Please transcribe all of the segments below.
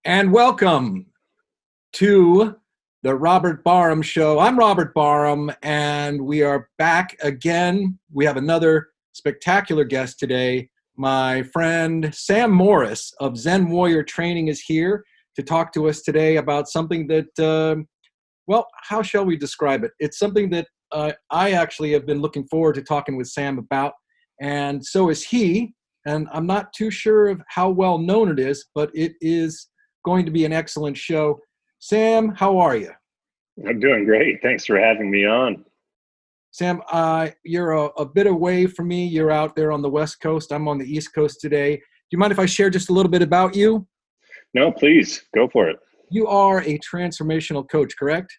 And welcome to the Robert Barham Show. I'm Robert Barham, and we are back again. We have another spectacular guest today. My friend Sam Morris of Zen Warrior Training is here to talk to us today about something that, well, how shall we describe it? It's something that I actually have been looking forward to talking with Sam about, and so is he. And I'm not too sure of how well known it is, but it is going to be an excellent show. Sam, how are you? I'm doing great. Thanks for having me on. Sam, you're a bit away from me. You're out there on the West Coast. I'm on the East Coast today. Do you mind if I share just a little bit about you? No, please, go for it. You are a transformational coach, correct?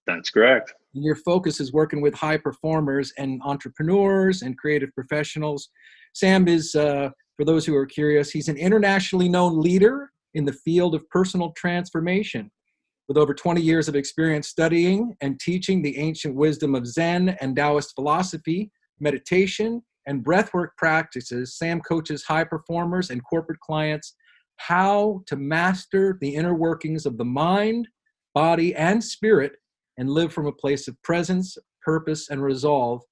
That's correct. Your focus is working with high performers and entrepreneurs and creative professionals. Sam is, for those who are curious, he's an internationally known leader in the field of personal transformation, with over 20 years of experience studying and teaching the ancient wisdom of Zen and Taoist philosophy, meditation, and breathwork practices. Sam coaches high performers and corporate clients how to master the inner workings of the mind, body, and spirit, and live from a place of presence, purpose, and resolve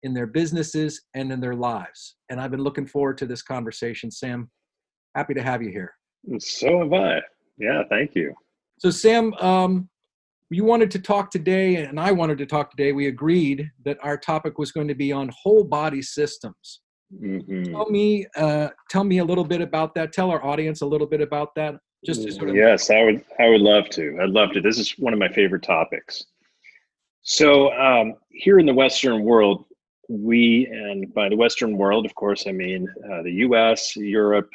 in their businesses and in their lives. And I've been looking forward to this conversation, Sam. Happy to have you here. So have I. Yeah, thank you. So Sam, you wanted to talk today, and I wanted to talk today. We agreed that our topic was going to be on whole body systems. Mm-hmm. Tell me a little bit about that. Tell our audience a little bit about that. Just to sort of. Yes, I would love to. I'd love to. This is one of my favorite topics. So here in the Western world, and by the Western world, of course, I mean the U.S., Europe,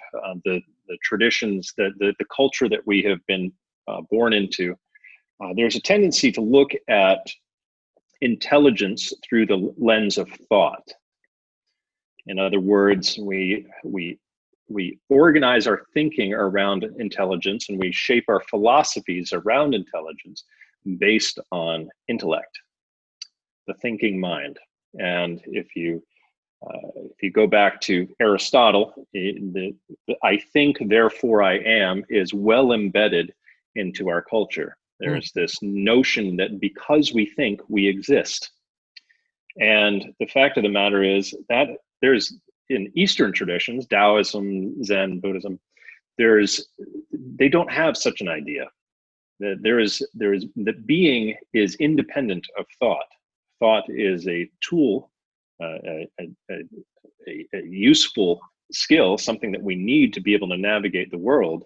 the traditions, the culture that we have been born into. There's a tendency to look at intelligence through the lens of thought. In other words, we organize our thinking around intelligence, and we shape our philosophies around intelligence based on intellect, the thinking mind. And if you go back to Aristotle, the I think, therefore I am is well embedded into our culture. There's this notion that because we think, we exist. And the fact of the matter is that there's, in Eastern traditions, Taoism, Zen, Buddhism, they don't have such an idea. That being is independent of thought. Thought is a tool, a useful skill, something that we need to be able to navigate the world,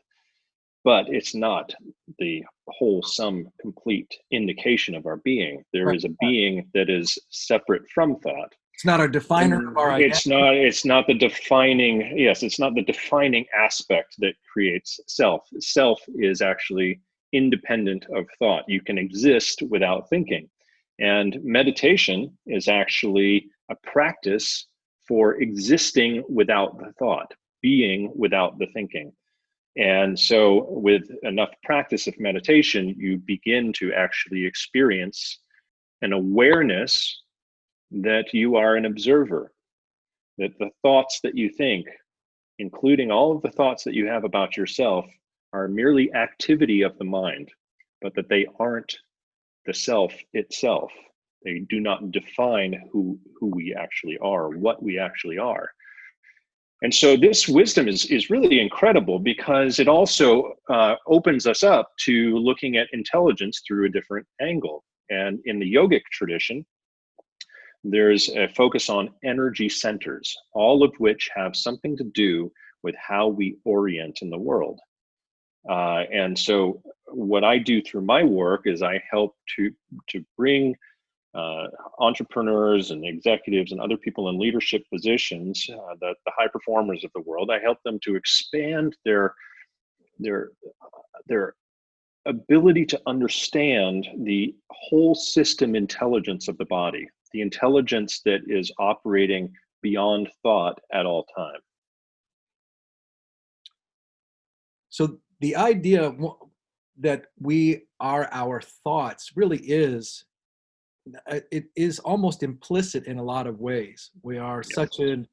but it's not the wholesome, complete indication of our being. There is a being that is separate from thought. It's not a definer of our identity. It's not the defining, yes, it's not the defining aspect that creates self. Self is actually independent of thought. You can exist without thinking. And meditation is actually a practice for existing without the thought, being without the thinking. And so with enough practice of meditation, you begin to actually experience an awareness that you are an observer, that the thoughts that you think, including all of the thoughts that you have about yourself, are merely activity of the mind, but that they aren't the self itself. They do not define who we actually are, what we actually are. And so this wisdom is really incredible because it also opens us up to looking at intelligence through a different angle. And in the yogic tradition, there's a focus on energy centers, all of which have something to do with how we orient in the world. And so what I do through my work is I help to bring entrepreneurs and executives and other people in leadership positions, the high performers of the world. I help them to expand their ability to understand the whole system intelligence of the body, the intelligence that is operating beyond thought at all time. So the idea that we are our thoughts really is, it is almost implicit in a lot of ways. We are such an,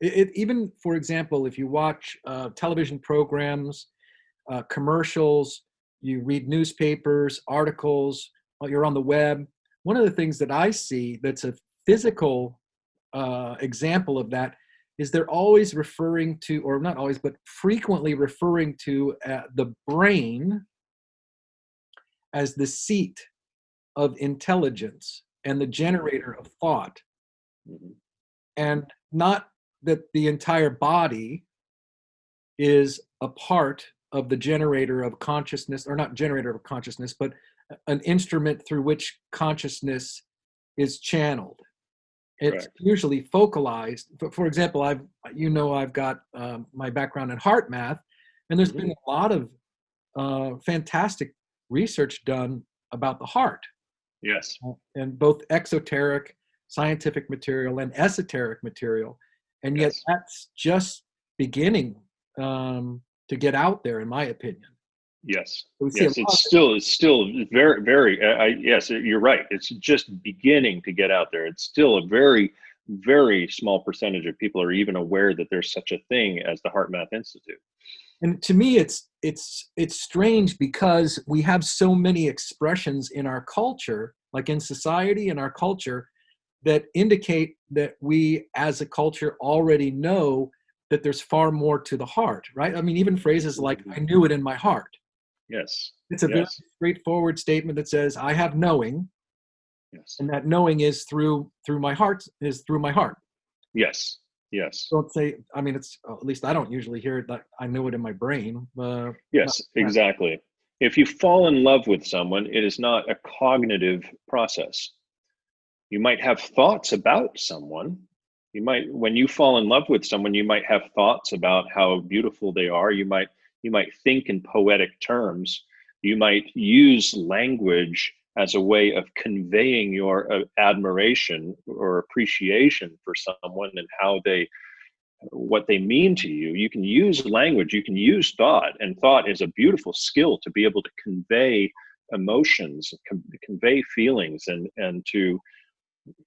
even for example, if you watch television programs, commercials, you read newspapers, articles, you're on the web. One of the things that I see that's a physical example of that is they're always referring to, or not always, but frequently referring to the brain as the seat of intelligence and the generator of thought. And not that the entire body is a part of the generator of consciousness, or not generator of consciousness, but an instrument through which consciousness is channeled. It's usually focalized. For example, I've got my background in heart math, and there's been a lot of fantastic research done about the heart. Yes. And both exoteric scientific material and esoteric material. And yet that's just beginning to get out there, in my opinion. Yes. Yes. It's still very, very, yes, you're right. It's just beginning to get out there. It's still a very, very small percentage of people are even aware that there's such a thing as the Heart Math Institute. And to me, it's strange because we have so many expressions in our culture, like in society and our culture, that indicate that we as a culture already know that there's far more to the heart, right? I mean, even phrases like, I knew it in my heart. Yes. It's a very straightforward statement that says, I have knowing. Yes. And that knowing is through my heart, Yes. Yes. Don't say, I mean, it's, at least I don't usually hear it that I knew it in my brain. Yes, exactly. If you fall in love with someone, it is not a cognitive process. You might have thoughts about someone. When you fall in love with someone, you might have thoughts about how beautiful they are. You might think in poetic terms. You might use language as a way of conveying your admiration or appreciation for someone and what they mean to you. You can use language, you can use thought, and thought is a beautiful skill to be able to convey emotions, convey feelings, and to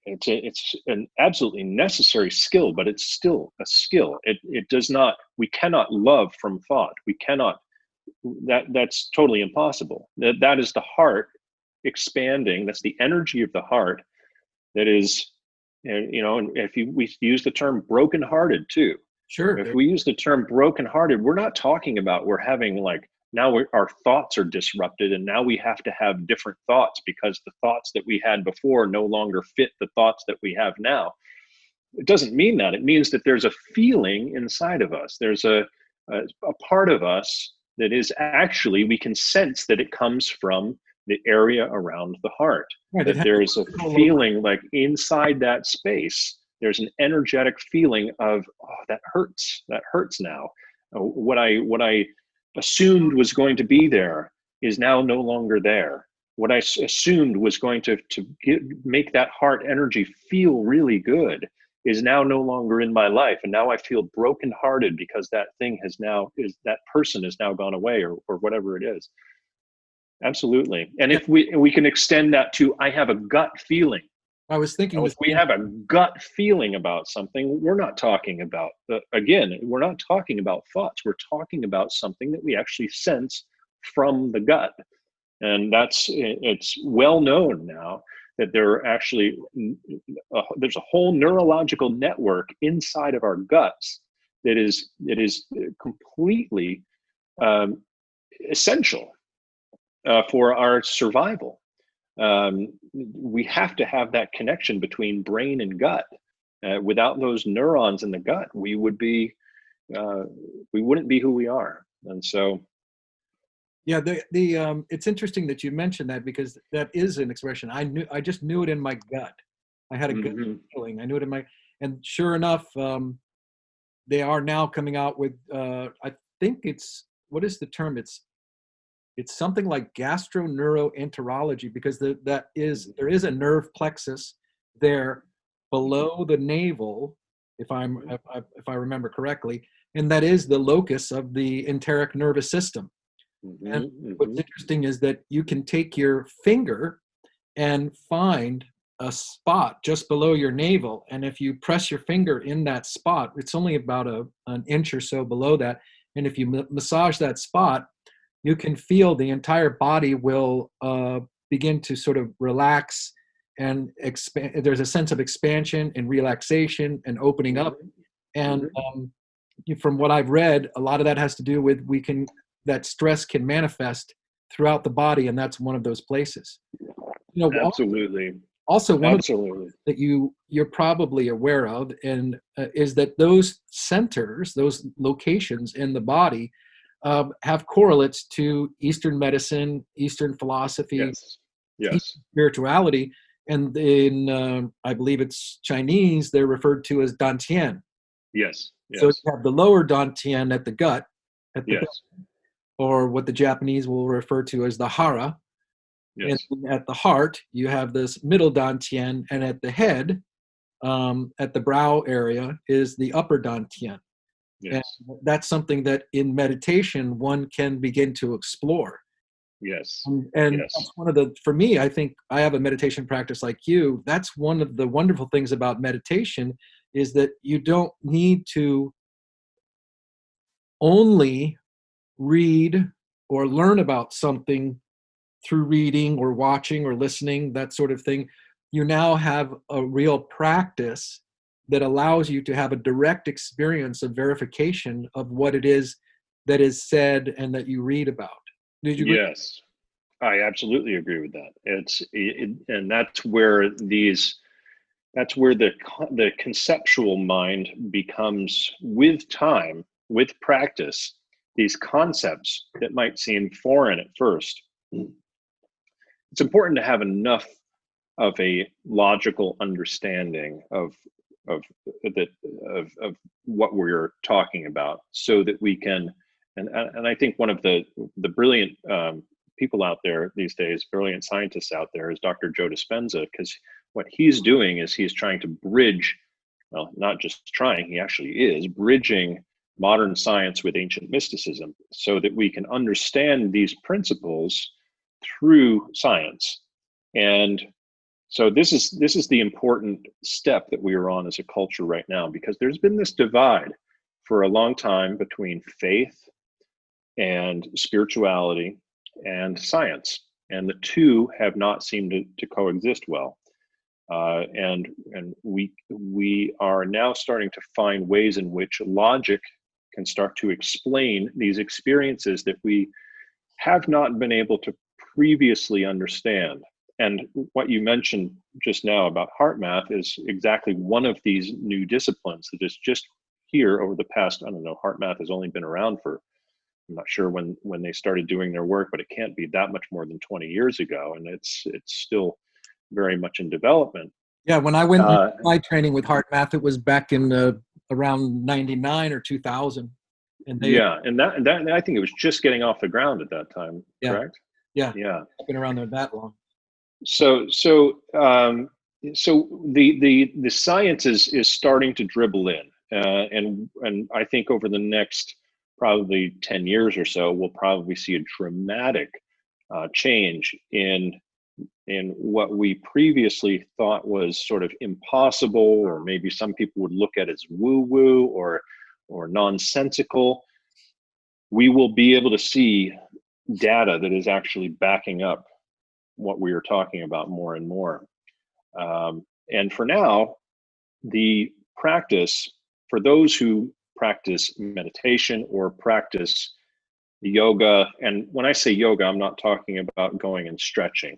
it's an absolutely necessary skill, but it's still a skill. It does not, we cannot love from thought. We cannot, that's totally impossible. That is the heart expanding. That's the energy of the heart that is, if we use the term brokenhearted too. Sure. If we use the term brokenhearted, we're not talking about we're having now our thoughts are disrupted and now we have to have different thoughts because the thoughts that we had before no longer fit the thoughts that we have now. It doesn't mean that. It means that there's a feeling inside of us. There's a part of us that is actually, we can sense that it comes from the area around the heart. Right, that there's a feeling like inside that space, there's an energetic feeling of, oh, that hurts now. What I assumed was going to be there is now no longer there. What I assumed was going to make that heart energy feel really good is now no longer in my life. And now I feel brokenhearted because that person has now gone away or whatever it is. Absolutely. And if we can extend that to, I have a gut feeling. I was thinking, if we have a gut feeling about something, we're not talking about, we're not talking about thoughts. We're talking about something that we actually sense from the gut. And it's well known now that there are actually, there's a whole neurological network inside of our guts that is completely essential for our survival. We have to have that connection between brain and gut. Without those neurons in the gut, we wouldn't be who we are. And so, yeah, it's interesting that you mentioned that because that is an expression. I just knew it in my gut. I had a gut feeling. I knew it in my, and sure enough, they are now coming out with. I think what is the term? It's something like gastroneuroenterology because there is a nerve plexus there below the navel, if I remember correctly, and that is the locus of the enteric nervous system. And what's interesting is that you can take your finger and find a spot just below your navel, and if you press your finger in that spot, it's only about an inch or so below that, and if you massage that spot, you can feel the entire body will begin to sort of relax and expand. There's a sense of expansion and relaxation and opening up. And from what I've read, a lot of that has to do with that stress can manifest throughout the body, and that's one of those places. Absolutely. Also, one Absolutely. of the that you're probably aware of, and is that those centers, those locations in the body, have correlates to Eastern medicine, Eastern philosophy, Yes. Yes. spirituality, and in I believe it's Chinese, they're referred to as dantian. Yes. Yes. So you have the lower dantian at the gut, at the yes. or what the Japanese will refer to as the hara. Yes. And at the heart, you have this middle dantian, and at the head, at the brow area, is the upper dantian. Yes. And that's something that in meditation one can begin to explore. Yes. And Yes. that's one of the, for me, I think I have a meditation practice like you. That's one of the wonderful things about meditation, is that you don't need to only read or learn about something through reading or watching or listening, that sort of thing. You now have a real practice that allows you to have a direct experience of verification of what it is that is said and that you read about. Did you agree? Yes, I absolutely agree with that. And that's where the conceptual mind becomes, with time, with practice, these concepts that might seem foreign at first. It's important to have enough of a logical understanding of what we're talking about, so that we can, and I think one of the brilliant people out there these days, brilliant scientists out there, is Dr. Joe Dispenza, because what he's doing is he's trying to bridge, well, not just trying, he actually is bridging modern science with ancient mysticism, so that we can understand these principles through science. And so this is the important step that we are on as a culture right now, because there's been this divide for a long time between faith and spirituality and science, and the two have not seemed to coexist well. And we are now starting to find ways in which logic can start to explain these experiences that we have not been able to previously understand. And what you mentioned just now about heart math is exactly one of these new disciplines that is just here over the past, I don't know, heart math has only been around for, I'm not sure when they started doing their work, but it can't be that much more than 20 years ago. And it's still very much in development. Yeah, when I went my training with heart math, it was back in around 99 or 2000. And that I think it was just getting off the ground at that time, correct? Yeah. Yeah. I've been around there that long. So the science is starting to dribble in, and I think over the next probably 10 years or so, we'll probably see a dramatic change in what we previously thought was sort of impossible, or maybe some people would look at as woo-woo or nonsensical. We will be able to see data that is actually backing up what we are talking about more and more. And for now, the practice, for those who practice meditation or practice yoga, and when I say yoga, I'm not talking about going and stretching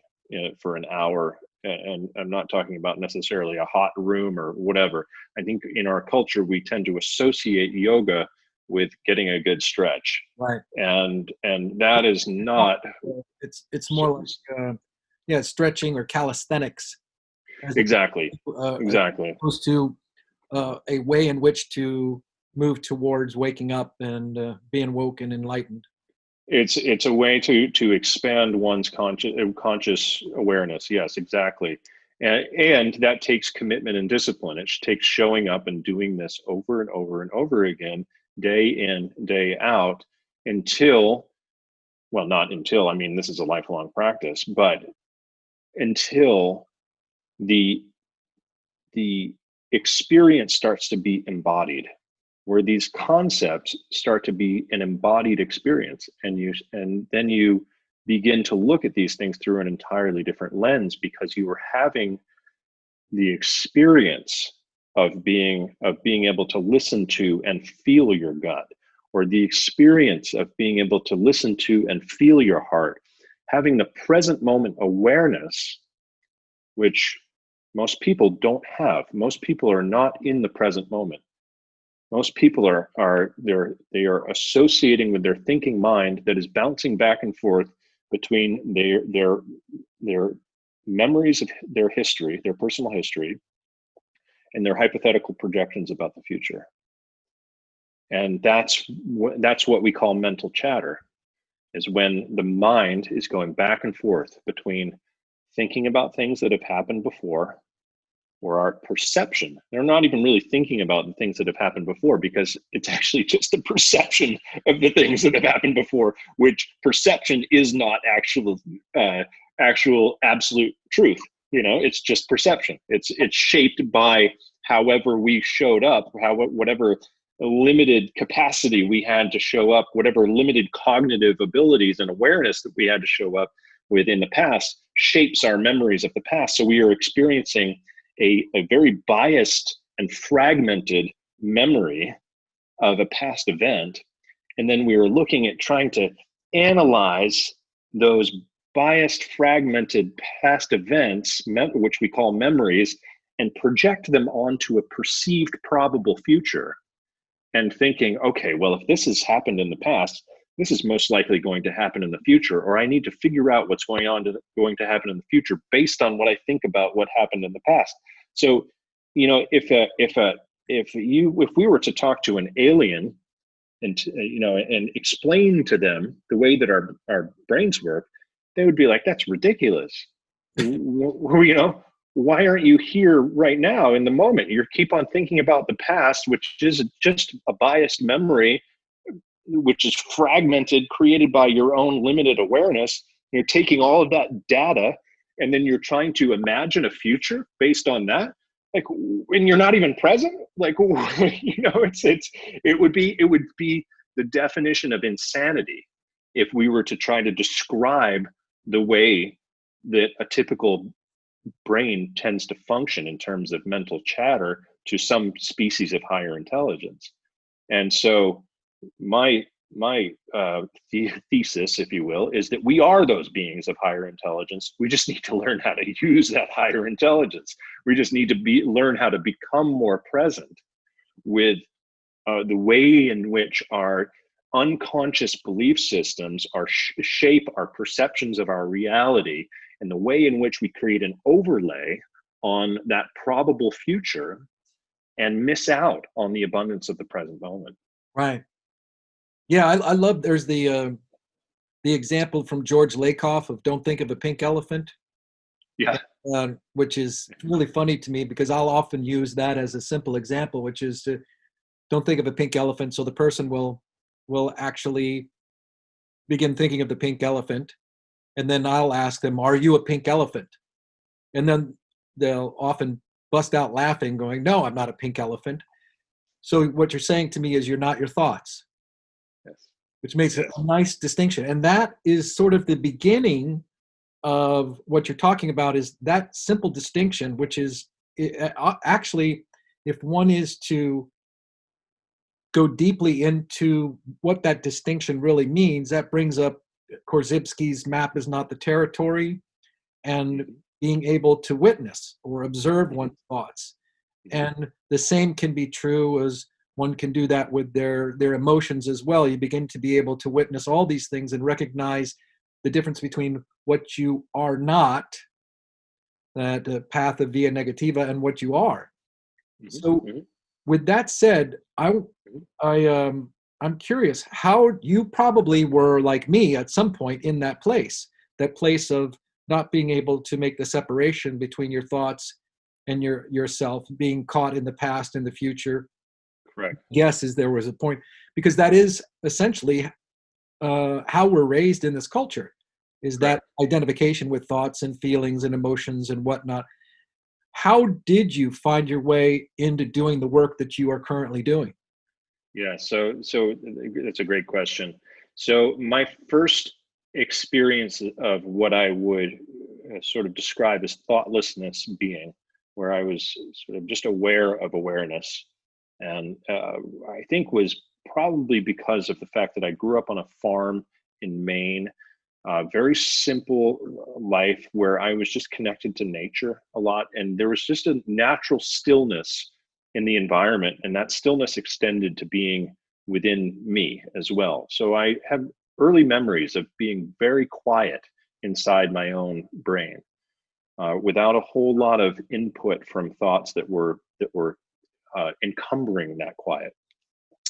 for an hour, and I'm not talking about necessarily a hot room or whatever. I think in our culture, we tend to associate yoga with getting a good stretch. Right. And that is not. It's more like stretching or calisthenics. Exactly. Exactly. As opposed to a way in which to move towards waking up and being woke and enlightened. It's a way to expand one's conscious awareness. Yes, exactly. And that takes commitment and discipline. It takes showing up and doing this over and over and over again, day in, day out, until, well, not until, I mean, this is a lifelong practice, but until the experience starts to be embodied. where these concepts start to be an embodied experience, and then you begin to look at these things through an entirely different lens, because you are having the experience of being able to listen to and feel your gut, or the experience of being able to listen to and feel your heart, having the present moment awareness, which most people don't have. Most people are not in the present moment. Most people they are associating with their thinking mind that is bouncing back and forth between their memories of their history, their personal history, and their hypothetical projections about the future. And that's what we call mental chatter, is when the mind is going back and forth between thinking about things that have happened before, or our perception. They're not even really thinking about the things that have happened before, because it's actually just the perception of the things that have happened before, which perception is not actual absolute truth. It's just perception. It's shaped by however we showed up, whatever limited capacity we had to show up, whatever limited cognitive abilities and awareness that we had to show up with in the past shapes our memories of the past. So we are experiencing a very biased and fragmented memory of a past event. And then we are looking at trying to analyze those biased, fragmented past events, which we call memories, and project them onto a perceived probable future. And thinking, okay, well, if this has happened in the past, this is most likely going to happen in the future, or I need to figure out what's going to happen in the future based on what I think about what happened in the past. So, if we were to talk to an alien and explain to them the way that our brains work, they would be like, "That's ridiculous. Why aren't you here right now in the moment? You keep on thinking about the past, which is just a biased memory, which is fragmented, created by your own limited awareness. You're taking all of that data, and then you're trying to imagine a future based on that. Like, when you're not even present, like, it would be the definition of insanity if we were to try to describe the way that a typical brain tends to function in terms of mental chatter to some species of higher intelligence. And so my thesis, if you will, is that we are those beings of higher intelligence. We just need to learn how to use that higher intelligence. We just need to learn how to become more present with the way in which our unconscious belief systems shape our perceptions of our reality, and the way in which we create an overlay on that probable future and miss out on the abundance of the present moment. Right. Yeah, I love, there's the example from George Lakoff of "Don't think of a pink elephant." Yeah. Which is really funny to me, because I'll often use that as a simple example, which is to don't think of a pink elephant. So the person will actually begin thinking of the pink elephant. And then I'll ask them, "Are you a pink elephant?" And then they'll often bust out laughing, going, "No, I'm not a pink elephant." So what you're saying to me is you're not your thoughts. Yes. Which makes it a nice distinction. And that is sort of the beginning of what you're talking about, is that simple distinction, which is actually, if one is to go deeply into what that distinction really means, that brings up Korzybski's "map is not the territory," and being able to witness or observe one's thoughts. And the same can be true as one can do that with their emotions as well. You begin to be able to witness all these things and recognize the difference between what you are not, that path of via negativa, and what you are. So with that said, I'm curious how you probably were like me at some point in that place of not being able to make the separation between your thoughts and yourself, being caught in the past and the future. Correct. Yes, there was a point, because that is essentially how we're raised in this culture, is that identification with thoughts and feelings and emotions and whatnot. How did you find your way into doing the work that you are currently doing? Yeah, so that's a great question. So my first experience of what I would sort of describe as thoughtlessness being, where I was sort of just aware of awareness, and I think was probably because of the fact that I grew up on a farm in Maine, very simple life where I was just connected to nature a lot, and there was just a natural stillness in the environment, and that stillness extended to being within me as well. So I have early memories of being very quiet inside my own brain, without a whole lot of input from thoughts that were encumbering that quiet.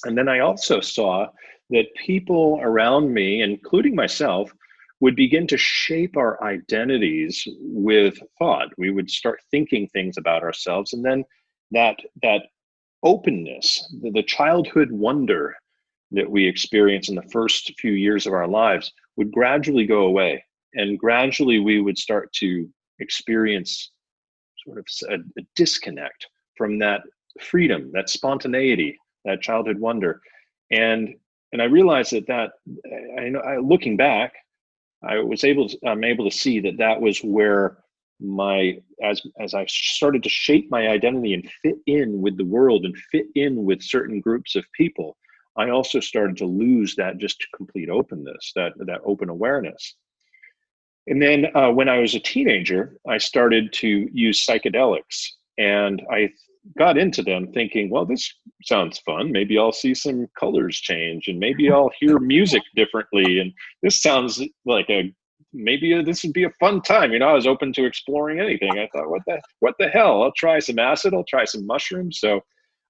And then I also saw that people around me, including myself, would begin to shape our identities with thought. We would start thinking things about ourselves, and then that openness, the childhood wonder that we experience in the first few years of our lives would gradually go away. And gradually we would start to experience sort of a disconnect from that freedom, that spontaneity, that childhood wonder. And and I realized that I know, looking back, I'm able to see that that was where my as I started to shape my identity and fit in with the world and fit in with certain groups of people, I also started to lose that just complete openness, that open awareness. And then when I was a teenager, I started to use psychedelics, and I got into them thinking, well, this sounds fun. Maybe I'll see some colors change, and maybe I'll hear music differently. And this sounds like this would be a fun time. I was open to exploring anything. I thought, what the hell? I'll try some acid. I'll try some mushrooms. So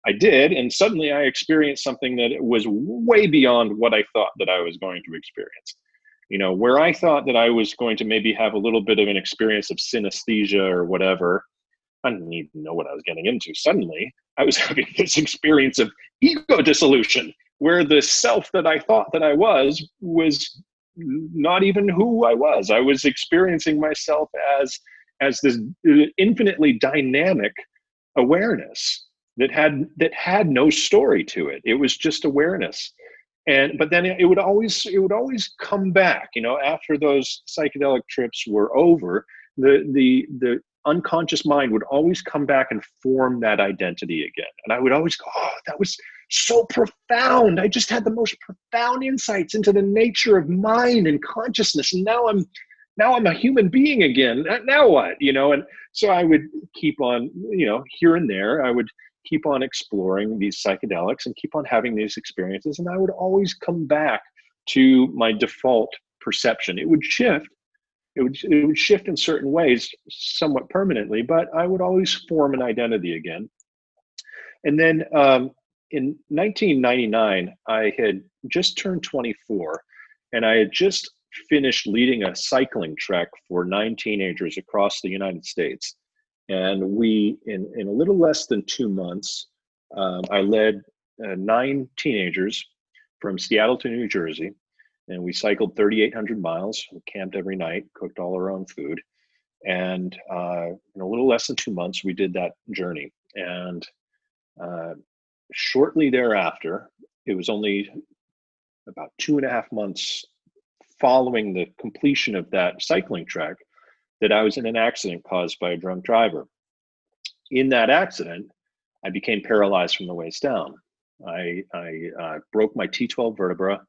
I did, and suddenly I experienced something that was way beyond what I thought that I was going to experience. Where I thought that I was going to maybe have a little bit of an experience of synesthesia or whatever, I didn't even know what I was getting into. Suddenly, I was having this experience of ego dissolution, where the self that I thought that I was not even who I was. I was experiencing myself as this infinitely dynamic awareness that had no story to it. It was just awareness. But then it would always come back, after those psychedelic trips were over. The unconscious mind would always come back and form that identity again, and I would always go, oh, that was so profound. I just had the most profound insights into the nature of mind and consciousness, and now I'm a human being again. Now what? And so I would keep on, here and there, I would keep on exploring these psychedelics and keep on having these experiences. And I would always come back to my default perception. It would shift. It would shift in certain ways, somewhat permanently, but I would always form an identity again. And then in 1999, I had just turned 24, and I had just finished leading a cycling trek for 9 teenagers across the United States. And we, in a little less than 2 months, I led 9 teenagers from Seattle to New Jersey, and we cycled 3,800 miles. We camped every night, cooked all our own food, and in a little less than 2 months, we did that journey. And shortly thereafter, it was only about 2.5 months following the completion of that cycling trek that I was in an accident caused by a drunk driver. In that accident, I became paralyzed from the waist down. I broke my T12 vertebra,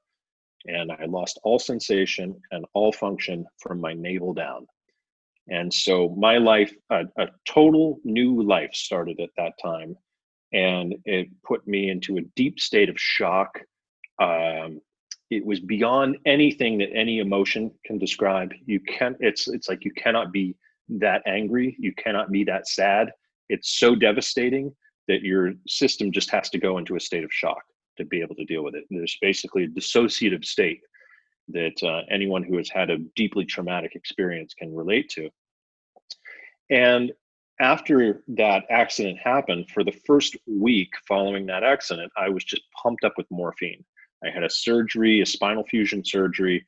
and I lost all sensation and all function from my navel down. And so my life, a total new life started at that time, and it put me into a deep state of shock. It was beyond anything that any emotion can describe. It's like you cannot be that angry, you cannot be that sad. It's so devastating that your system just has to go into a state of shock to be able to deal with it. And there's basically a dissociative state that anyone who has had a deeply traumatic experience can relate to. And after that accident happened, for the first week following that accident, I was just pumped up with morphine. I had a surgery, a spinal fusion surgery.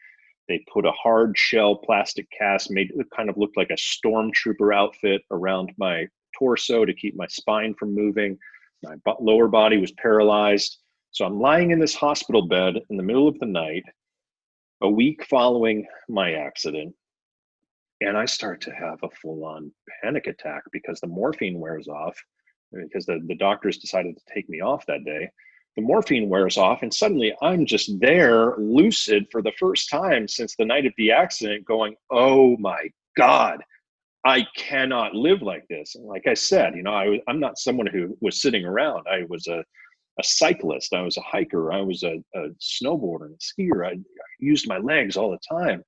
They put a hard shell plastic cast, made it kind of looked like a stormtrooper outfit around my torso to keep my spine from moving. My lower body was paralyzed. So I'm lying in this hospital bed in the middle of the night, a week following my accident, and I start to have a full-on panic attack because the morphine wears off, because the doctors decided to take me off that day. The morphine wears off, and suddenly I'm just there, lucid for the first time since the night of the accident, going, oh my God, I cannot live like this. And like I said, I'm not someone who was sitting around. I was a cyclist. I was a hiker. I was a snowboarder and a skier. I used my legs all the time.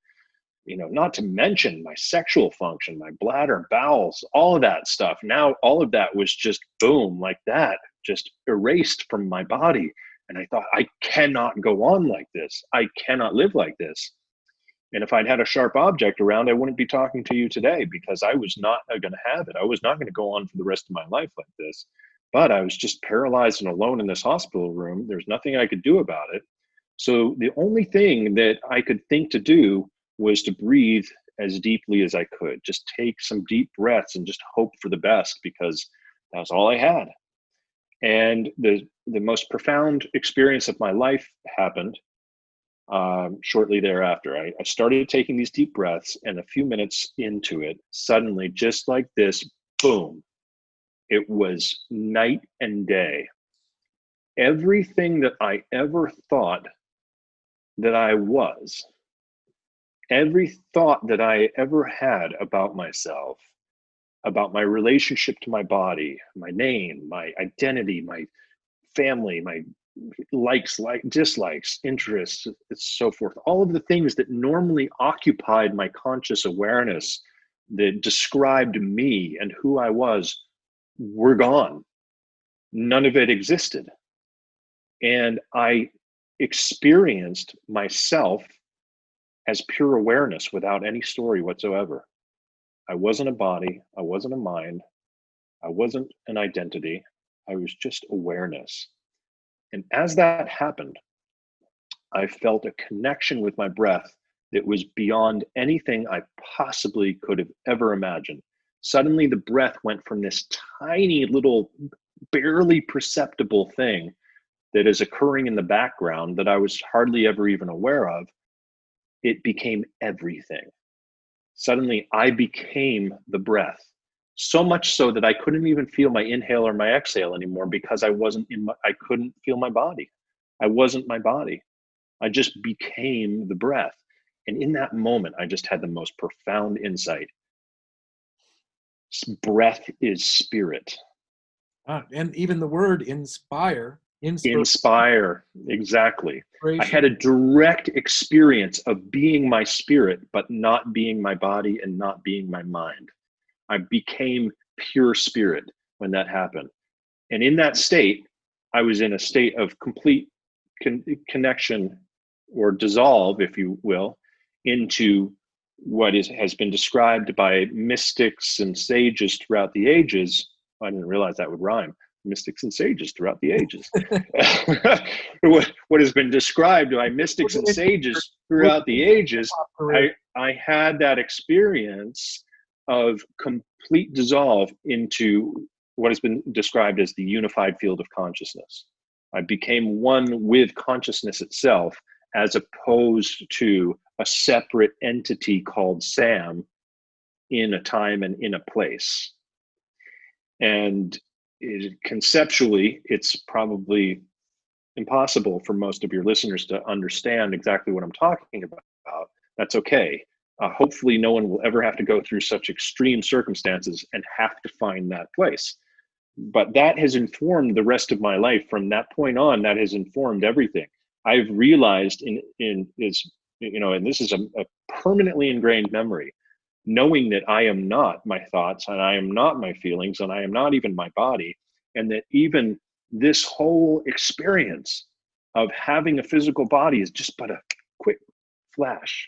Not to mention my sexual function, my bladder, bowels, all of that stuff. Now, all of that was just boom, like that, just erased from my body. And I thought, I cannot go on like this. I cannot live like this. And if I'd had a sharp object around, I wouldn't be talking to you today, because I was not going to have it. I was not going to go on for the rest of my life like this. But I was just paralyzed and alone in this hospital room. There's nothing I could do about it. So the only thing that I could think to do was to breathe as deeply as I could. Just take some deep breaths and just hope for the best, because that was all I had. And the most profound experience of my life happened shortly thereafter. I started taking these deep breaths, and a few minutes into it, suddenly, just like this, boom, it was night and day. Everything that I ever thought that I was, every thought that I ever had about myself, about my relationship to my body, my name, my identity, my family, my likes, dislikes, interests, and so forth, all of the things that normally occupied my conscious awareness, that described me and who I was, were gone. None of it existed. And I experienced myself as pure awareness without any story whatsoever. I wasn't a body. I wasn't a mind. I wasn't an identity. I was just awareness. And as that happened, I felt a connection with my breath that was beyond anything I possibly could have ever imagined. Suddenly, the breath went from this tiny little, barely perceptible thing that is occurring in the background that I was hardly ever even aware of. It became everything. Suddenly, I became the breath. So much so that I couldn't even feel my inhale or my exhale anymore, because I couldn't feel my body. I wasn't my body. I just became the breath. And in that moment, I just had the most profound insight. Breath is spirit. And even the word inspire. Inspire, exactly. I had a direct experience of being my spirit, but not being my body and not being my mind. I became pure spirit when that happened. And in that state, I was in a state of complete connection, or dissolve, if you will, into what has been described by mystics and sages throughout the ages. I didn't realize that would rhyme. Mystics and sages throughout the ages. What has been described by mystics and sages throughout the ages, I had that experience of complete dissolve into what has been described as the unified field of consciousness. I became one with consciousness itself, as opposed to a separate entity called Sam in a time and in a place. And conceptually, it's probably impossible for most of your listeners to understand exactly what I'm talking about. That's okay. Hopefully no one will ever have to go through such extreme circumstances and have to find that place. But that has informed the rest of my life. From that point on, that has informed everything. I've realized and this is a permanently ingrained memory, knowing that I am not my thoughts, and I am not my feelings, and I am not even my body, and that even this whole experience of having a physical body is just but a quick flash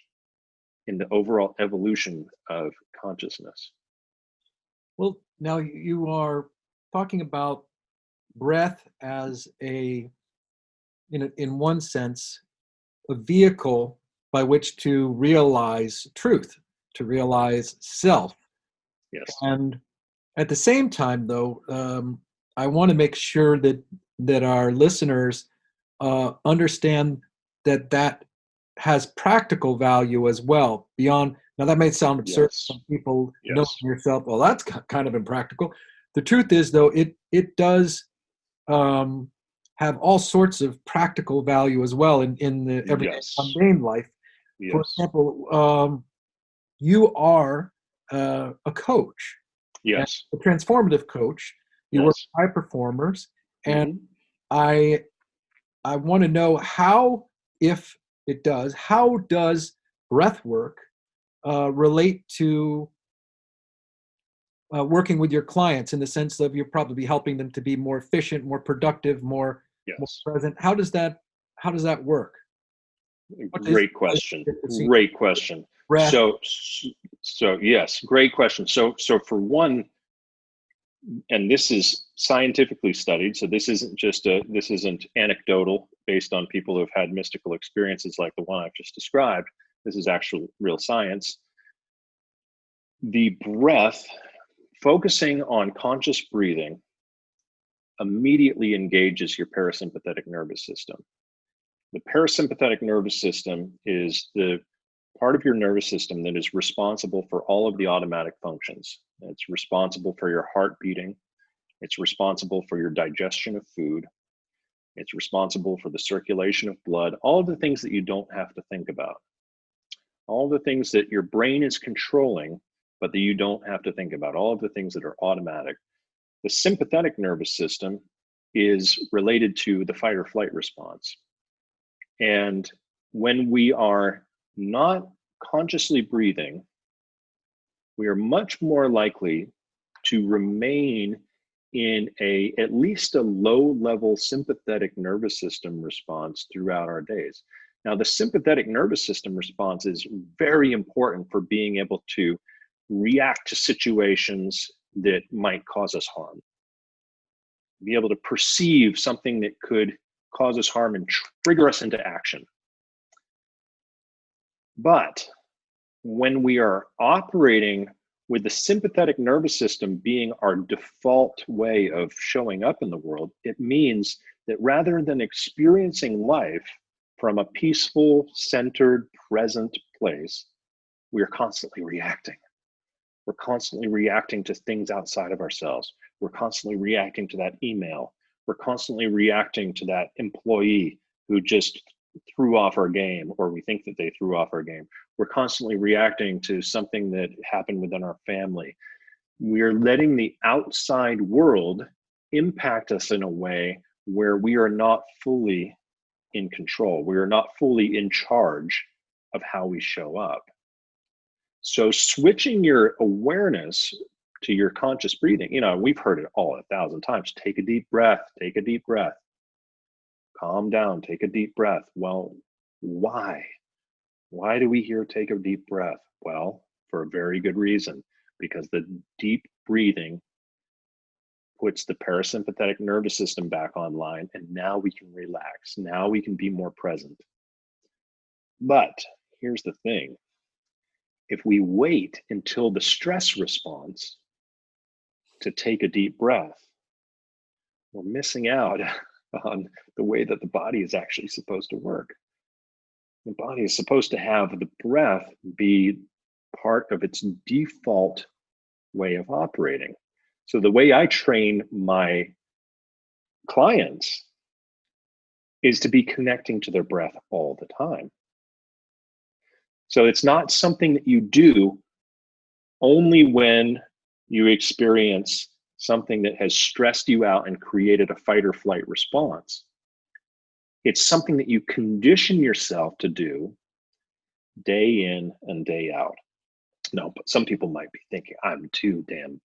in the overall evolution of consciousness. Well, now you are talking about breath as in one sense, a vehicle by which to realize truth, to realize self. Yes. And at the same time, though, I want to make sure that our listeners understand that that has practical value as well beyond. Now that may sound absurd to Yes. some people, knowing Yes. yourself, well, that's kind of impractical. The truth is, though, it does have all sorts of practical value as well in the everyday Yes. mundane life. For Yes. example, you are a coach, and Yes. a transformative coach. You work Yes. with high performers, and Hmm. I I want to know how, if it does, how does breath work relate to working with your clients in the sense of you're probably helping them to be more efficient, more productive, more Yes. present. How does that work? What is Great question. the difference between Great question. breath? So yes, great question. So for one, and this is scientifically studied, so this isn't anecdotal based on people who've had mystical experiences like the one I've just described. This is actual real science. The breath, focusing on conscious breathing, immediately engages your parasympathetic nervous system. The parasympathetic nervous system is the part of your nervous system that is responsible for all of the automatic functions. It's responsible for your heart beating. It's responsible for your digestion of food. It's responsible for the circulation of blood, all of the things that you don't have to think about, all the things that your brain is controlling, but that you don't have to think about, all of the things that are automatic. The sympathetic nervous system is related to the fight or flight response. And when we are not consciously breathing, we are much more likely to remain in at least a low level sympathetic nervous system response throughout our days. Now, the sympathetic nervous system response is very important for being able to react to situations that might cause us harm, be able to perceive something that could cause us harm and trigger us into action. But when we are operating with the sympathetic nervous system being our default way of showing up in the world, it means that rather than experiencing life from a peaceful, centered, present place, we are constantly reacting. We're constantly reacting to things outside of ourselves. We're constantly reacting to that email. We're constantly reacting to that employee who just threw off our game, or we think that they threw off our game. We're constantly reacting to something that happened within our family. We're letting the outside world impact us in a way where we are not fully in control. We are not fully in charge of how we show up. So switching your awareness to your conscious breathing, we've heard it all 1,000 times. Take a deep breath, take a deep breath. Calm down, take a deep breath. Well, why? Why do we hear take a deep breath? Well, for a very good reason, because the deep breathing puts the parasympathetic nervous system back online, and now we can relax. Now we can be more present. But here's the thing. If we wait until the stress response to take a deep breath, we're missing out on the way that the body is actually supposed to work. The body is supposed to have the breath be part of its default way of operating. So the way I train my clients is to be connecting to their breath all the time. So it's not something that you do only when you experience something that has stressed you out and created a fight or flight response. It's something that you condition yourself to do day in and day out. No, but some people might be thinking, I'm too damn,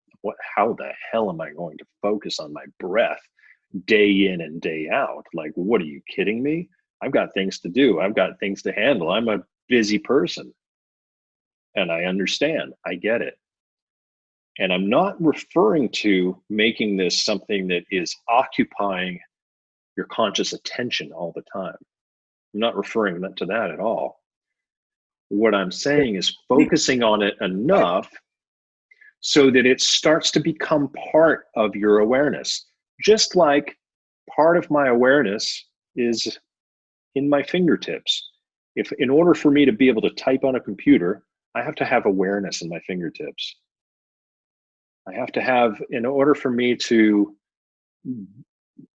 how the hell am I going to focus on my breath day in and day out? Like, what are you kidding me? I've got things to do. I've got things to handle. I'm a busy person. And I understand. I get it. And I'm not referring to making this something that is occupying your conscious attention all the time. I'm not referring to that at all. What I'm saying is focusing on it enough so that it starts to become part of your awareness. Just like part of my awareness is in my fingertips. If in order for me to be able to type on a computer, I have to have awareness in my fingertips. I have to have, in order for me to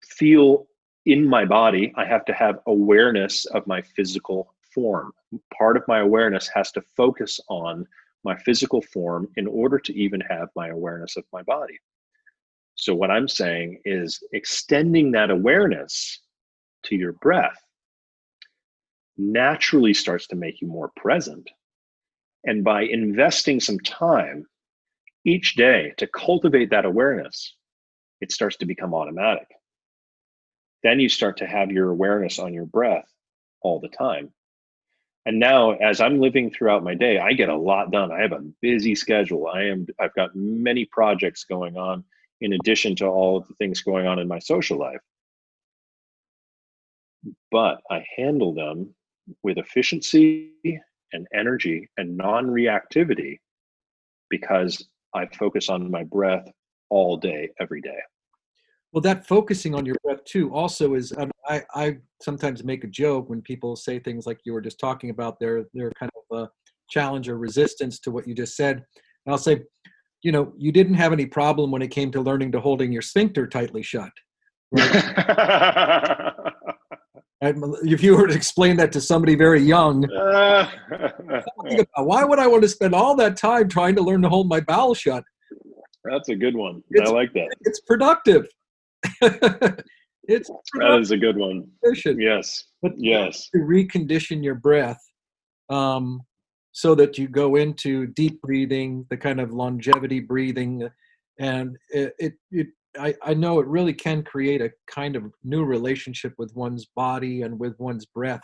feel in my body, I have to have awareness of my physical form. Part of my awareness has to focus on my physical form in order to even have my awareness of my body. So what I'm saying is extending that awareness to your breath naturally starts to make you more present. And by investing some time each day to cultivate that awareness, it starts to become automatic. Then you start to have your awareness on your breath all the time. And now, as I'm living throughout my day, I get a lot done. I have a busy schedule. I've got many projects going on in addition to all of the things going on in my social life. But I handle them with efficiency and energy and non-reactivity because I focus on my breath all day, every day. Well, that focusing on your breath too also is, I sometimes make a joke when people say things like you were just talking about, they're kind of a challenge or resistance to what you just said. And I'll say, you didn't have any problem when it came to learning to holding your sphincter tightly shut. Right? If you were to explain that to somebody very young, think about, why would I want to spend all that time trying to learn to hold my bowel shut? That's a good one. I like that. It's productive. That is a good one. Yes. But yes. To recondition your breath so that you go into deep breathing, the kind of longevity breathing, and I know it really can create a kind of new relationship with one's body and with one's breath.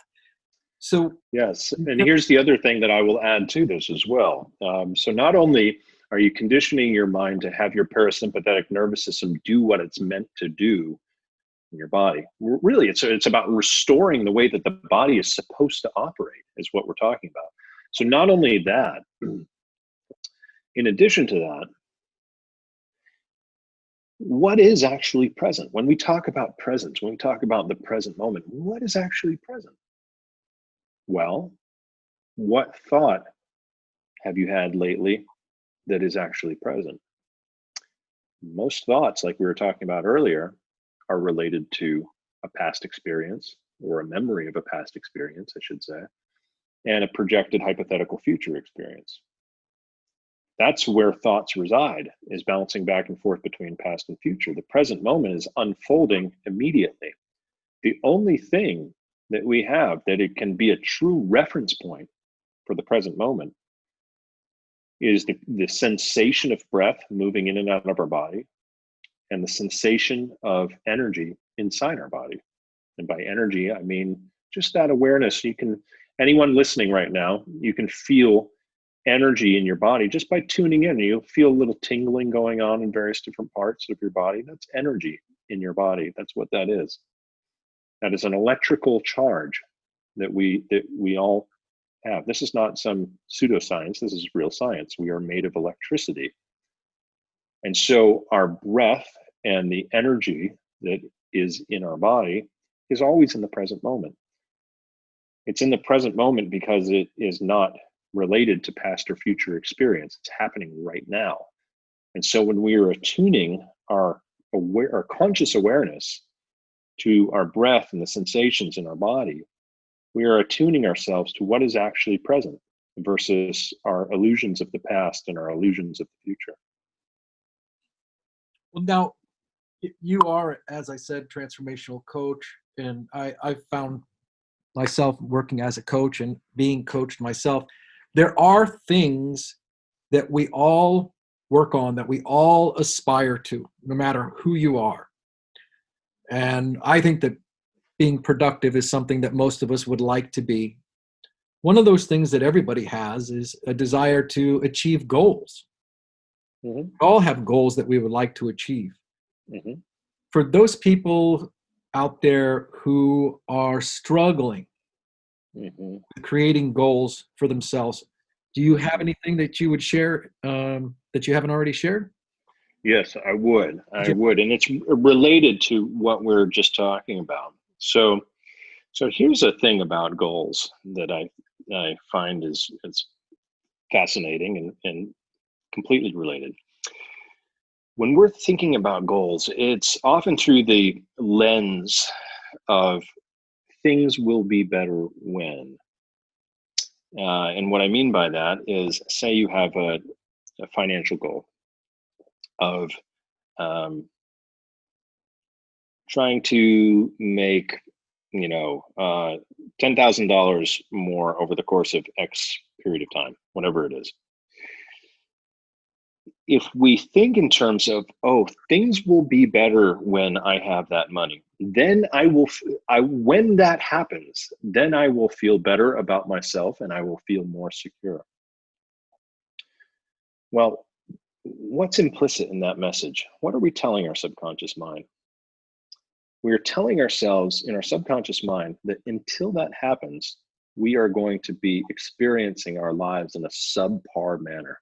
So yes, and here's the other thing that I will add to this as well. So not only are you conditioning your mind to have your parasympathetic nervous system do what it's meant to do in your body, really it's about restoring the way that the body is supposed to operate, is what we're talking about. So not only that, in addition to that, what is actually present? When we talk about presence, when we talk about the present moment, what is actually present? Well, what thought have you had lately that is actually present? Most thoughts, like we were talking about earlier, are related to a past experience, or a memory of a past experience, I should say, and a projected hypothetical future experience. That's where thoughts reside, is bouncing back and forth between past and future. The present moment is unfolding immediately. The only thing that we have that it can be a true reference point for the present moment is the sensation of breath moving in and out of our body, and the sensation of energy inside our body. And by energy, I mean just that awareness. Anyone listening right now, you can feel energy in your body just by tuning in. You'll feel a little tingling going on in various different parts of your body. That's energy in your body. That's what that is. That is an electrical charge that we all have. This is not some pseudoscience. This is real science. We are made of electricity. And so our breath and the energy that is in our body is always in the present moment. It's in the present moment because it is not related to past or future experience. It's happening right now. And so when we are attuning our conscious awareness to our breath and the sensations in our body, we are attuning ourselves to what is actually present versus our illusions of the past and our illusions of the future. Well, now, you are, as I said, transformational coach, and I found myself working as a coach and being coached myself. There are things that we all work on, that we all aspire to, no matter who you are. And I think that being productive is something that most of us would like to be. One of those things that everybody has is a desire to achieve goals. Mm-hmm. We all have goals that we would like to achieve. Mm-hmm. For those people out there who are struggling with creating goals for themselves, do you have anything that you would share that you haven't already shared? Yes, I would. And it's related to what we're just talking about. So So here's a thing about goals that I find is fascinating and completely related. When we're thinking about goals, it's often through the lens of things will be better when. And what I mean by that is, say you have a financial goal of um, trying to make, $10,000 more over the course of X period of time, whatever it is. If we think in terms of, oh, things will be better when I have that money, then when that happens, then I will feel better about myself and I will feel more secure. Well, what's implicit in that message? What are we telling our subconscious mind? We are telling ourselves in our subconscious mind that until that happens, we are going to be experiencing our lives in a subpar manner,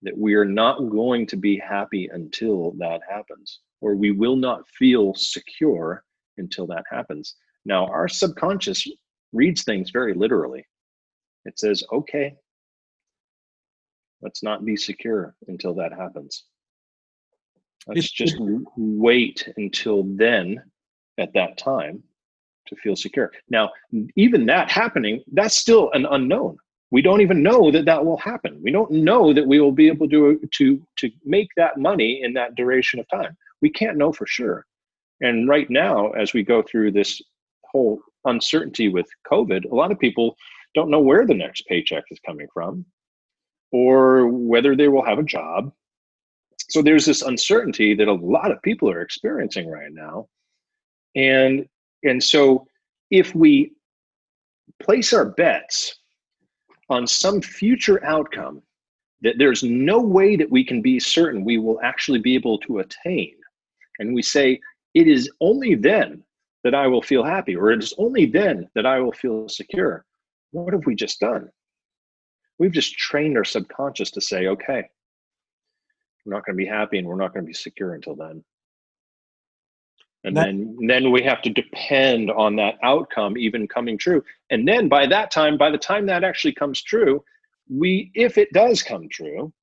that we are not going to be happy until that happens, or we will not feel secure until that happens. Now, our subconscious reads things very literally. It says, okay, let's not be secure until that happens. Let's just wait until then, at that time, to feel secure. Now, even that happening, that's still an unknown. We don't even know that that will happen. We don't know that we will be able to make that money in that duration of time. We can't know for sure. And right now, as we go through this whole uncertainty with COVID, a lot of people don't know where the next paycheck is coming from or whether they will have a job. So there's this uncertainty that a lot of people are experiencing right now. And so if we place our bets on some future outcome that there's no way that we can be certain we will actually be able to attain, and we say, it is only then that I will feel happy, or it is only then that I will feel secure, what have we just done? We've just trained our subconscious to say, okay, we're not going to be happy and we're not going to be secure until then. And then we have to depend on that outcome even coming true. And then by the time that actually comes true, if it does come true,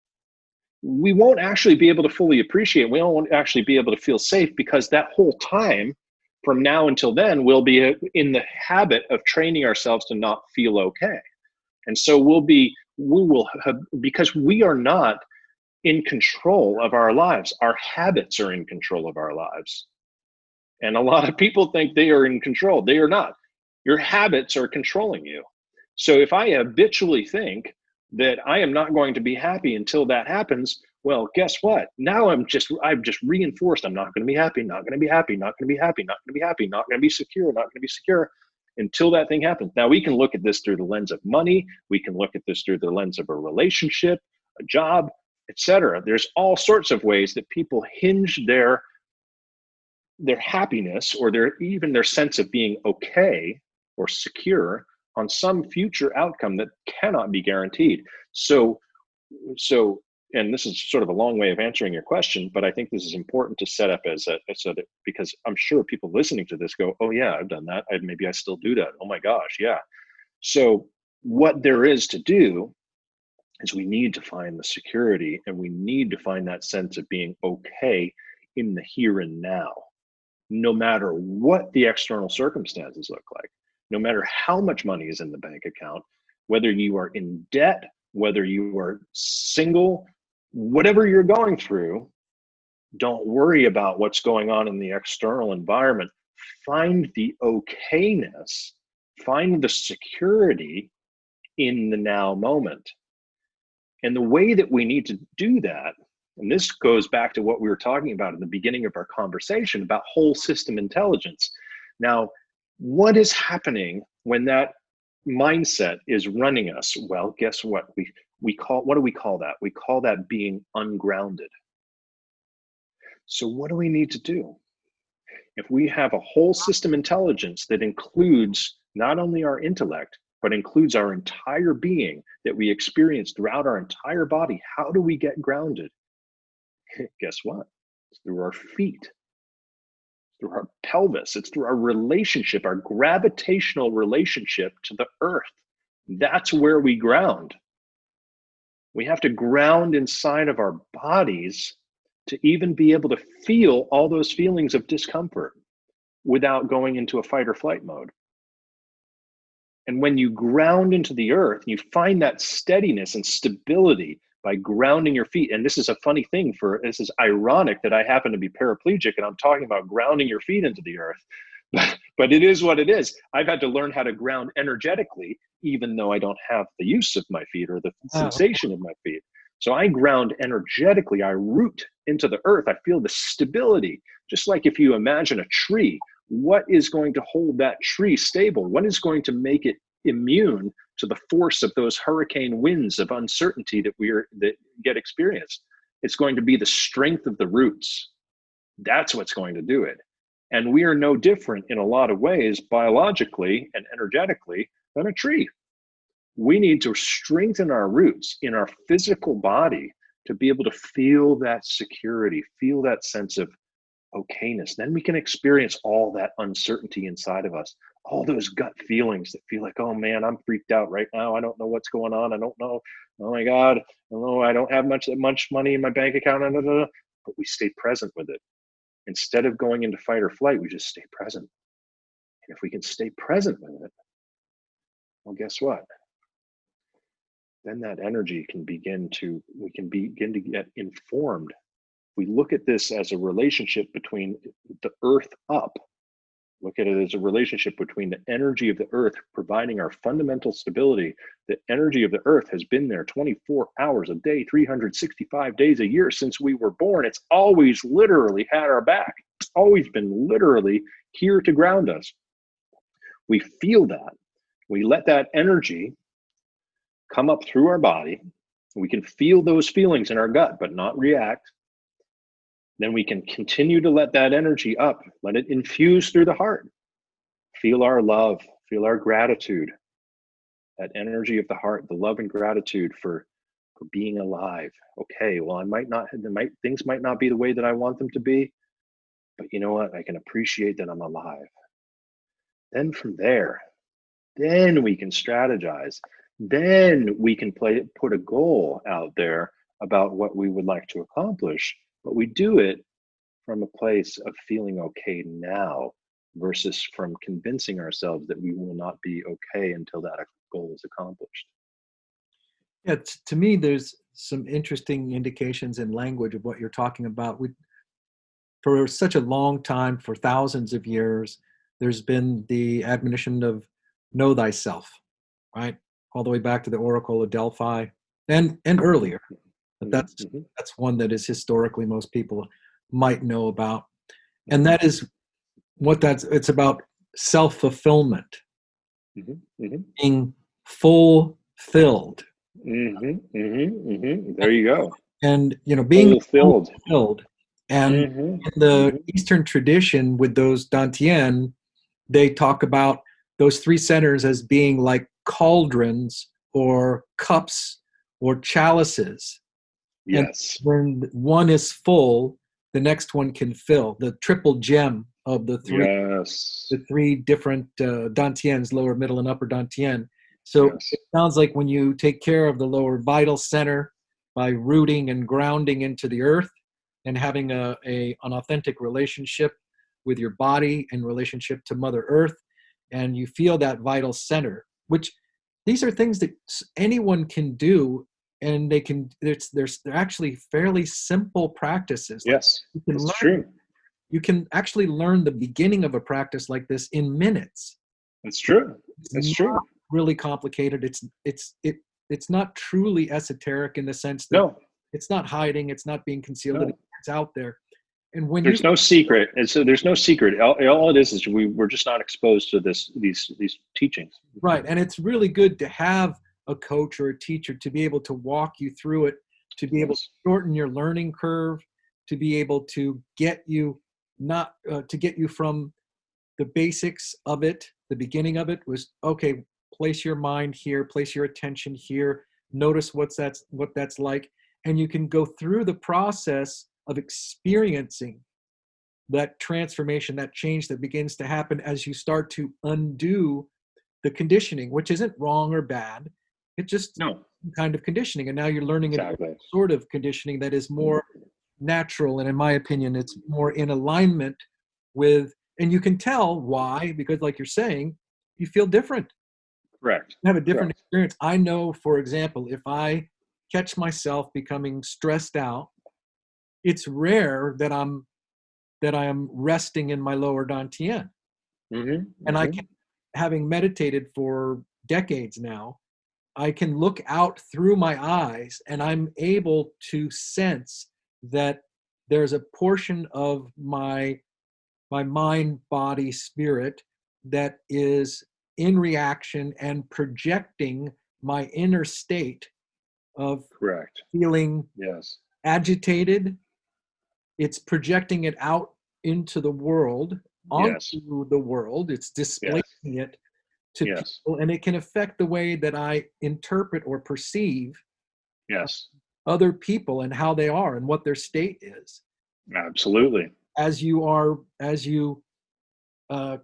we won't actually be able to fully appreciate, we won't actually be able to feel safe, because that whole time from now until then, we'll be in the habit of training ourselves to not feel okay. And so because we are not in control of our lives, our habits are in control of our lives. And a lot of people think they are in control. They are not. Your habits are controlling you. So if I habitually think that I am not going to be happy until that happens, well, guess what? Now I've just reinforced I'm not going to be happy, not going to be happy, not going to be happy, not going to be happy, not going to be secure, not going to be secure until that thing happens. Now we can look at this through the lens of money. We can look at this through the lens of a relationship, a job, etc. There's all sorts of ways that people hinge their happiness or even their sense of being okay or secure on some future outcome that cannot be guaranteed. So, and this is sort of a long way of answering your question, but I think this is important to set up because I'm sure people listening to this go, oh yeah, I've done that. Maybe I still do that. Oh my gosh, yeah. So what there is to do is we need to find the security, and we need to find that sense of being okay in the here and now, no matter what the external circumstances look like, no matter how much money is in the bank account, whether you are in debt, whether you are single, whatever you're going through, don't worry about what's going on in the external environment. Find the okayness, find the security in the now moment. And the way that we need to do that, and this goes back to what we were talking about at the beginning of our conversation about whole system intelligence. Now, what is happening when that mindset is running us? Well, guess what? What do we call that? We call that being ungrounded. So what do we need to do? If we have a whole system intelligence that includes not only our intellect, but includes our entire being that we experience throughout our entire body, how do we get grounded? Guess what? It's through our feet. through our pelvis. It's through our relationship, our gravitational relationship to the earth. That's where we ground. We have to ground inside of our bodies to even be able to feel all those feelings of discomfort without going into a fight or flight mode. And when you ground into the earth, you find that steadiness and stability by grounding your feet. And this is a funny thing this is ironic that I happen to be paraplegic and I'm talking about grounding your feet into the earth. But it is what it is. I've had to learn how to ground energetically, even though I don't have the use of my feet or the sensation of my feet. So I ground energetically. I root into the earth. I feel the stability. Just like if you imagine a tree, what is going to hold that tree stable? What is going to make it immune to the force of those hurricane winds of uncertainty that get experienced? It's going to be the strength of the roots. That's what's going to do it. And we are no different in a lot of ways, biologically and energetically, than a tree. We need to strengthen our roots in our physical body to be able to feel that security, feel that sense of okayness. Then we can experience all that uncertainty inside of us, all those gut feelings that feel like, oh man, I'm freaked out right now. I don't know what's going on. I don't know. Oh my God. Oh, I don't have much money in my bank account. But we stay present with it. Instead of going into fight or flight, we just stay present. And if we can stay present with it, well, guess what? Then that energy we can begin to get informed. We look at this as a relationship between the earth up. Look at it as a relationship between the energy of the earth providing our fundamental stability. The energy of the earth has been there 24 hours a day, 365 days a year since we were born. It's always literally had our back. It's always been literally here to ground us. We feel that. We let that energy come up through our body. We can feel those feelings in our gut, but not react. Then we can continue to let that energy up, let it infuse through the heart. Feel our love, feel our gratitude, that energy of the heart, the love and gratitude for being alive. Okay, well, things might not be the way that I want them to be, but you know what? I can appreciate that I'm alive. Then from there, then we can strategize. Then we can put a goal out there about what we would like to accomplish. But we do it from a place of feeling okay now versus from convincing ourselves that we will not be okay until that goal is accomplished. Yeah, to me, there's some interesting indications in language of what you're talking about. For such a long time, for thousands of years, there's been the admonition of know thyself, right? All the way back to the Oracle of Delphi and earlier. But that's one that is historically most people might know about. And that is it's about self-fulfillment, being fulfilled. There you go. And, being fulfilled. And in the Eastern tradition with those Dantian, they talk about those three centers as being like cauldrons or cups or chalices. Yes. And when one is full, the next one can fill. The triple gem of the three, the three different Dantians, lower, middle, and upper Dantian. So it sounds like when you take care of the lower vital center by rooting and grounding into the earth and having an authentic relationship with your body and relationship to Mother Earth, and you feel that vital center, which these are things that anyone can do. And they're actually fairly simple practices. Yes, it's true. You can actually learn the beginning of a practice like this in minutes. It's true. It's true. Really complicated. It's not truly esoteric in the sense that it's not hiding. It's not being concealed. No. It's out there. And when there's no secret, and so there's no secret. All it is we're just not exposed to these teachings. Right, and it's really good to have a coach or a teacher to be able to walk you through it, to be able to shorten your learning curve, to be able to get you from the basics of it. The beginning of it was, okay, place your mind here, place your attention here, notice what that's like, and you can go through the process of experiencing that transformation, that change that begins to happen as you start to undo the conditioning, which isn't wrong or bad. It's just No, some kind of conditioning. And now you're learning a exactly. sort of conditioning that is more natural. And in my opinion, it's more in alignment with, and you can tell why, because like you're saying, you feel different. Correct. You have a different Correct. experience. I know, for example, if I catch myself becoming stressed out, it's rare that I am resting in my lower dantian. Mm-hmm. And I Mm-hmm. can, having meditated for decades now, I can look out through my eyes and I'm able to sense that there's a portion of my mind, body, spirit that is in reaction and projecting my inner state of Correct. feeling Yes. agitated. It's projecting it out into the world, Yes. onto the world. It's displacing Yes. it to Yes. people, and it can affect the way that I interpret or perceive Yes. other people and how they are and what their state is. Absolutely. As you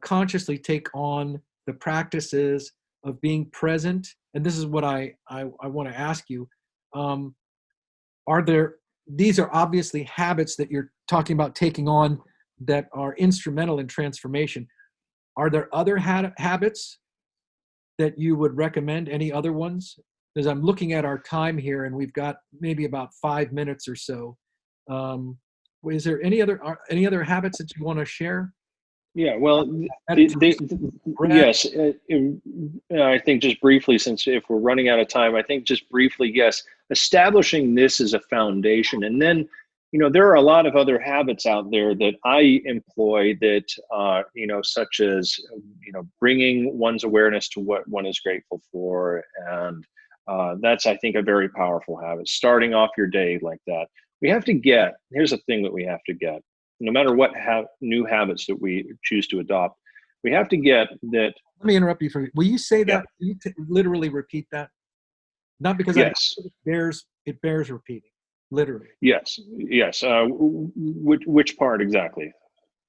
consciously take on the practices of being present, and this is what I want to ask you, um, are there, these are obviously habits that you're talking about taking on that are instrumental in transformation. Are there other habits that you would recommend? Any other ones? Because I'm looking at our time here and we've got maybe about 5 minutes or so. um, is there any other habits that you want to share? Yeah, well, Meditation, breath. yes. I think just briefly, since if we're running out of time, I think just briefly, yes, establishing this as a foundation. And then, there are a lot of other habits out there that I employ that, such as, bringing one's awareness to what one is grateful for. And that's, I think, a very powerful habit, starting off your day like that. Here's the thing that we have to get, no matter what new habits that we choose to adopt, we have to get that. Let me interrupt you for. Will you say Yeah. that? Will you literally repeat that? Not because I. Yes. It bears repeating. Literally. Yes. Yes. Which part exactly?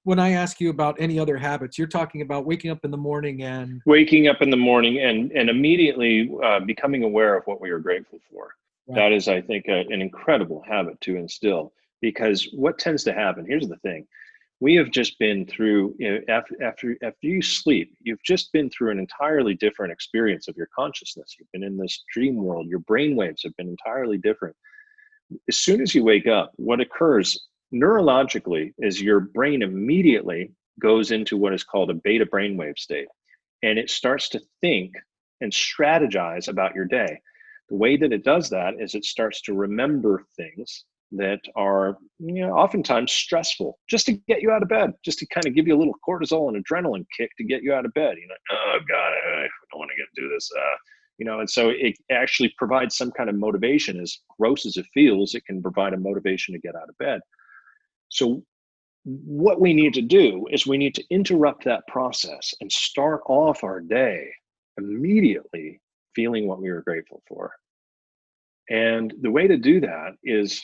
When I ask you about any other habits, you're talking about waking up in the morning and. Waking up in the morning and immediately becoming aware of what we are grateful for. Right. That is, I think, an incredible habit to instill, because what tends to happen, here's the thing. We have just been through, after you sleep, you've just been through an entirely different experience of your consciousness. You've been in this dream world. Your brain waves have been entirely different. As soon as you wake up, what occurs neurologically is your brain immediately goes into what is called a beta brainwave state, and it starts to think and strategize about your day. The way that it does that is it starts to remember things that are, oftentimes stressful, just to get you out of bed, just to kind of give you a little cortisol and adrenaline kick to get you out of bed. Oh God, I don't want to get to do this. And so it actually provides some kind of motivation. As gross as it feels, it can provide a motivation to get out of bed. So what we need to do is we need to interrupt that process and start off our day immediately feeling what we are grateful for. And the way to do that is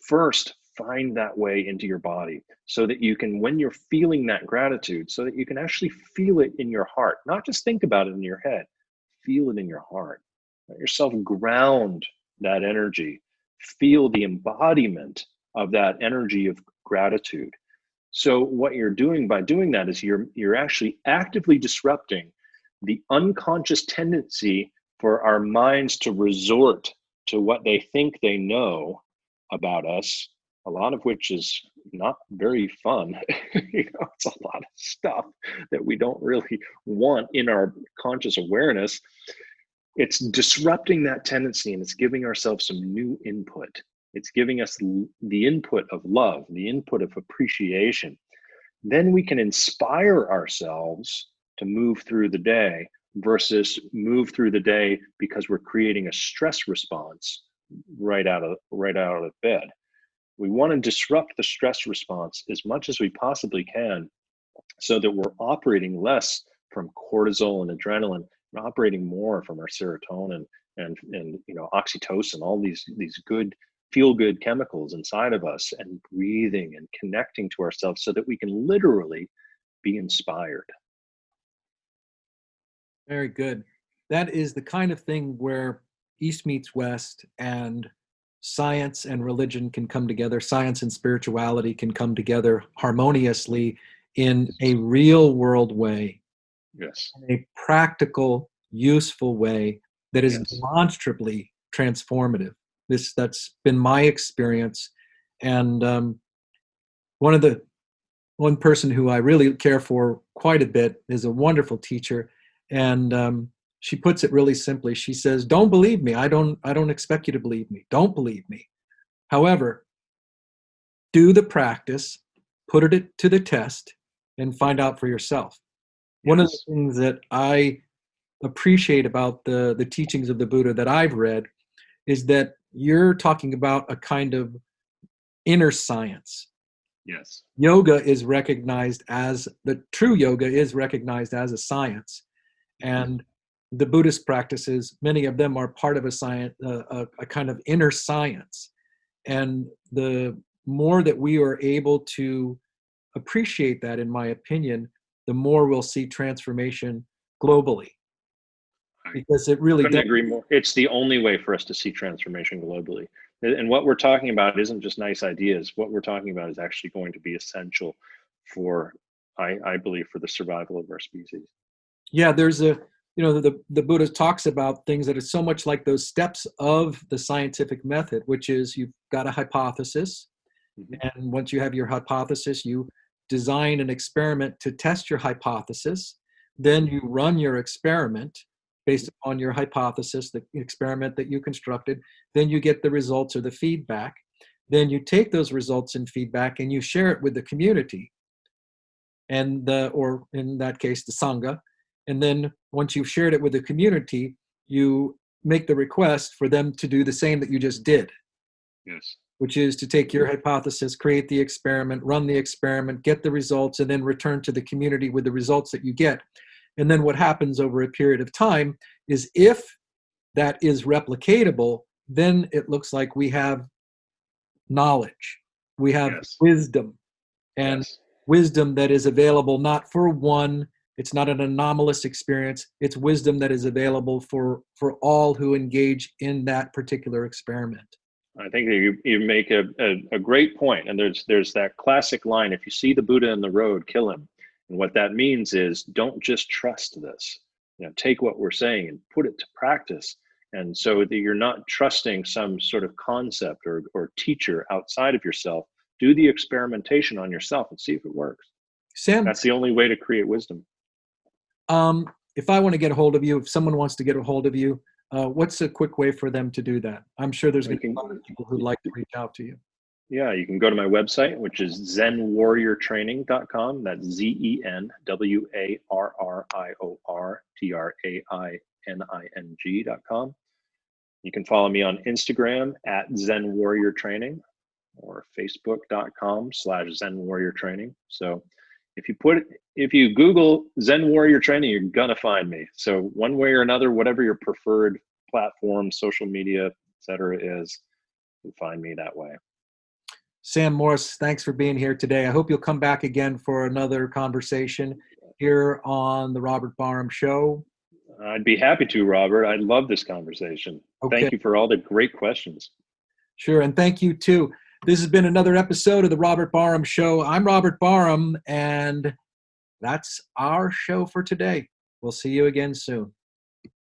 first find that way into your body, so that you can, when you're feeling that gratitude, so that you can actually feel it in your heart, not just think about it in your head, feel it in your heart. Let yourself ground that energy, feel the embodiment of that energy of gratitude. So what you're doing by doing that is you're actually actively disrupting the unconscious tendency for our minds to resort to what they think they know about us, a lot of which is not very fun. It's a lot of stuff that we don't really want in our conscious awareness. It's disrupting that tendency, and it's giving ourselves some new input. It's giving us the input of love, the input of appreciation. Then we can inspire ourselves to move through the day, versus move through the day because we're creating a stress response right out of bed. We want to disrupt the stress response as much as we possibly can, so that we're operating less from cortisol and adrenaline, and operating more from our serotonin and oxytocin, all these good feel-good chemicals inside of us and breathing and connecting to ourselves so that we can literally be inspired. Very good. That is the kind of thing where East meets West, and science and religion can come together. Science and spirituality can come together harmoniously in a real world way, Yes. in a practical, useful way that is Yes. demonstrably transformative. That's been my experience. And one person who I really care for quite a bit is a wonderful teacher, and she puts it really simply. She says, "Don't believe me. I don't expect you to believe me. Don't believe me. However, do the practice, put it to the test, and find out for yourself." Yes. One of the things that I appreciate about the teachings of the Buddha that I've read is that you're talking about a kind of inner science. Yes. Yoga is recognized as the true yoga is recognized as a science, and the Buddhist practices, many of them are part of a science, a kind of inner science. And the more that we are able to appreciate that, in my opinion, the more we'll see transformation globally, because it really Couldn't does. agree more. It's the only way for us to see transformation globally. And what we're talking about isn't just nice ideas. What we're talking about is actually going to be essential for, I believe, for the survival of our species. Yeah, there's the Buddha talks about things that are so much like those steps of the scientific method, which is you've got a hypothesis, and once you have your hypothesis, you design an experiment to test your hypothesis. Then you run your experiment based upon your hypothesis, the experiment that you constructed. Then you get the results or the feedback. Then you take those results and feedback and you share it with the community, and or in that case, the Sangha. And then once you've shared it with the community, you make the request for them to do the same that you just did. Yes. Which is to take your hypothesis, create the experiment, run the experiment, get the results, and then return to the community with the results that you get. And then what happens over a period of time is, if that is replicatable, then it looks like we have knowledge, we have wisdom, and wisdom that is available not for one. It's not an anomalous experience. It's wisdom that is available for all who engage in that particular experiment. I think that you make a great point. And there's that classic line, if you see the Buddha in the road, kill him. And what that means is, don't just trust this. Take what we're saying and put it to practice. And so that you're not trusting some sort of concept or teacher outside of yourself. Do the experimentation on yourself and see if it works. Sam, that's the only way to create wisdom. If I want to get a hold of you, if someone wants to get a hold of you, what's a quick way for them to do that? I'm sure there's going to be a lot of people who'd like to reach out to you. Yeah, you can go to my website, which is zenwarriortraining.com. That's ZenWarriorTraining.com. You can follow me on Instagram at zenwarriortraining, or facebook.com/zenwarriortraining. So if you Google Zen Warrior Training, you're gonna find me. So one way or another, whatever your preferred platform, social media, etc. is, you can find me that way. Sam Morse, thanks for being here today. I hope you'll come back again for another conversation here on the Robert Barham Show. I'd be happy to, Robert. I love this conversation. Okay. Thank you for all the great questions. Sure, and thank you too. This has been another episode of the Robert Barham Show. I'm Robert Barham, and that's our show for today. We'll see you again soon.